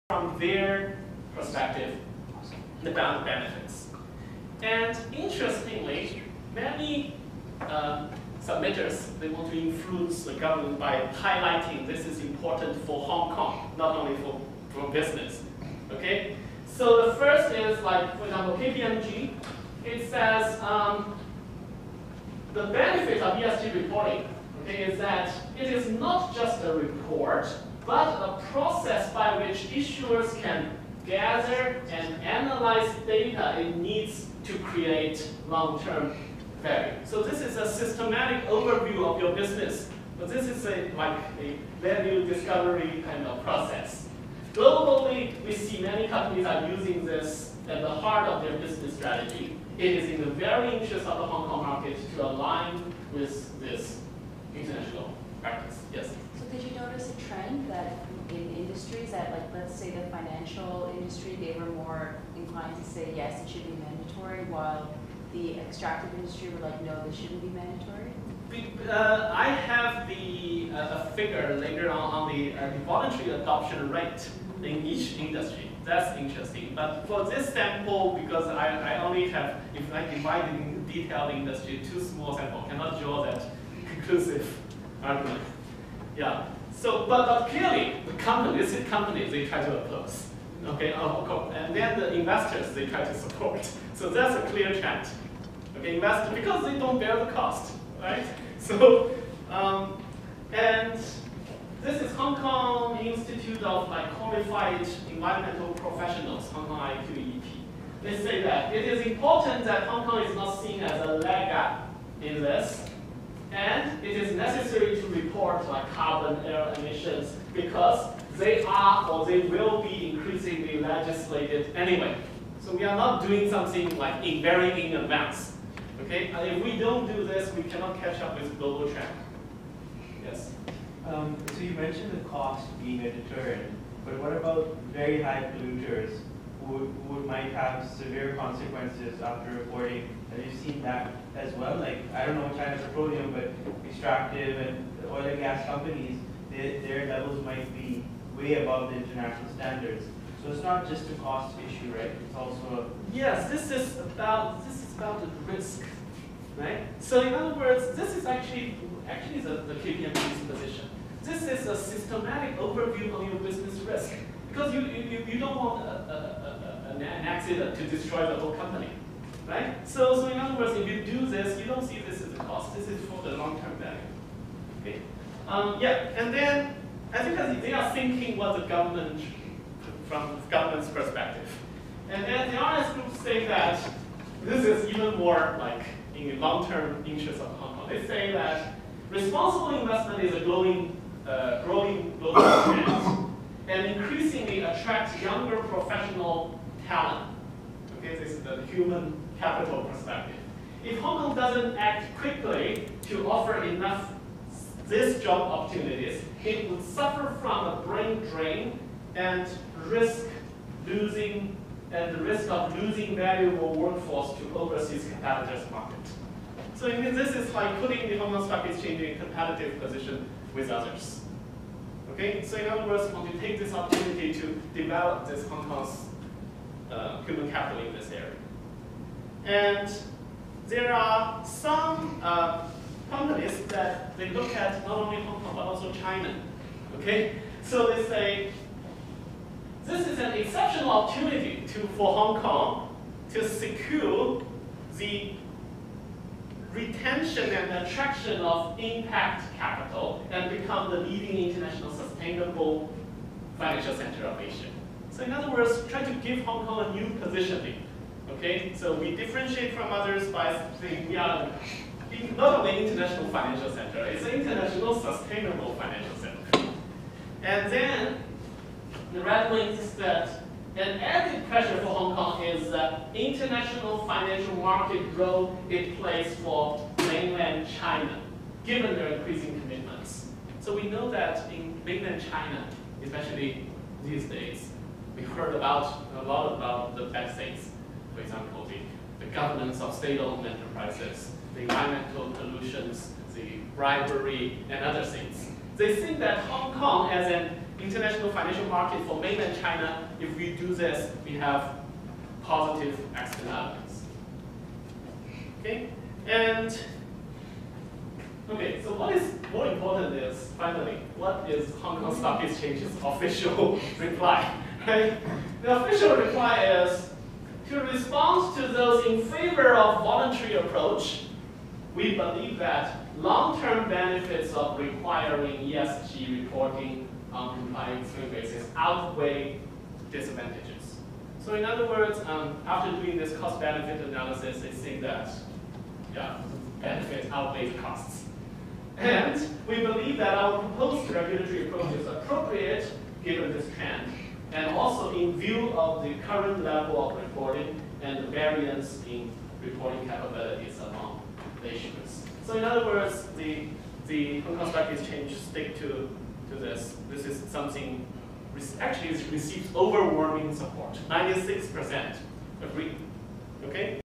from their perspective the benefits. And interestingly, many submitters, they want to influence the government by highlighting this is important for Hong Kong, not only for business. Okay? So the first is, like, for example, KPMG. It says the benefit of ESG reporting, okay, is that it is not just a report, but a process by which issuers can gather and analyze data it needs to create long-term value. So this is a systematic overview of your business, but this is like a value discovery kind of process. Globally, we see many companies are using this at the heart of their business strategy. It is in the very interest of the Hong Kong market to align with this international practice. Yes? So did you notice a trend that in industries that, like, let's say the financial industry, they were more inclined to say, yes, it should be mandatory, while the extractive industry were like, no, this shouldn't be mandatory? I have a figure later on the voluntary adoption rate in each industry. That's interesting. But for this sample, because I only have, if I divide it in detailed industry, too small sample, cannot draw that conclusive argument. Yeah. So, but clearly, the companies, they try to oppose. Okay, and then the investors, they try to support. So that's a clear trend. Okay, investors, because they don't bear the cost, right? So, and this is Hong Kong Institute of Qualified Environmental Professionals, Hong Kong IQEP. They say that it is important that Hong Kong is not seen as a laggard in this, and it is necessary to report carbon air emissions because they are or they will be increasingly legislated anyway. So we are not doing something very in advance. Okay, if we don't do this, we cannot catch up with global trend. Yes. So you mentioned the cost being a deterrent, but what about very high polluters who might have severe consequences after reporting? Have you seen that as well? Like, I don't know, China Petroleum, but extractive and oil and gas companies, their levels might be way above the international standards. So it's not just a cost issue, right? It's also yes. This is about the risk, right? So in other words, this is actually the KPMG's position. This is a systematic overview of your business risk because you don't want an accident to destroy the whole company, right? So in other words, if you do this, you don't see this as a cost. This is for the long-term value. Okay. Yeah, and then I think they are thinking what the government, from the government's perspective. And then the honest groups say that this is even more in the long-term interest of Hong Kong. They say that responsible investment is a growing global trend and increasingly attracts younger professional talent. Okay, this is the human capital perspective. If Hong Kong doesn't act quickly to offer enough these job opportunities, it would suffer from a brain drain and the risk of losing valuable workforce to overseas competitors' market. So this is putting the Hong Kong Stock Exchange in a competitive position with others. Okay, so in other words, we want to take this opportunity to develop this Hong Kong's human capital in this area. And there are some companies that they look at not only Hong Kong but also China. Okay, so they say this is an exceptional opportunity for Hong Kong to secure the retention and attraction of impact capital and become the leading international sustainable financial center of Asia. So in other words, try to give Hong Kong a new positioning. Okay, so we differentiate from others by saying we are not only international financial center, it's an international sustainable financial center. And then the red link is that an added pressure for Hong Kong is that international financial market role it plays for mainland China, given their increasing commitments. So we know that in mainland China, especially these days, we heard a lot about the bad things. For example, the governance of state-owned enterprises, the environmental pollutions, the bribery, and other things. They think that Hong Kong as an international financial market for mainland China, if we do this, we have positive externalities. Okay, and okay, so what is more important is, finally, what is Hong Kong Stock Exchange's official reply? Right? The official reply is, to respond to those in favor of voluntary approach, we believe that long-term benefits of requiring ESG reporting on compliant swing basis outweigh disadvantages. So in other words, after doing this cost-benefit analysis, they think that benefits outweigh costs. And we believe that our proposed regulatory approach is appropriate given this trend, and also in view of the current level of reporting and the variance in reporting capabilities among the issuers. So in other words, the Hong Kong Stock Exchange stick to this. This is something actually receives overwhelming support. 96% agree. Okay.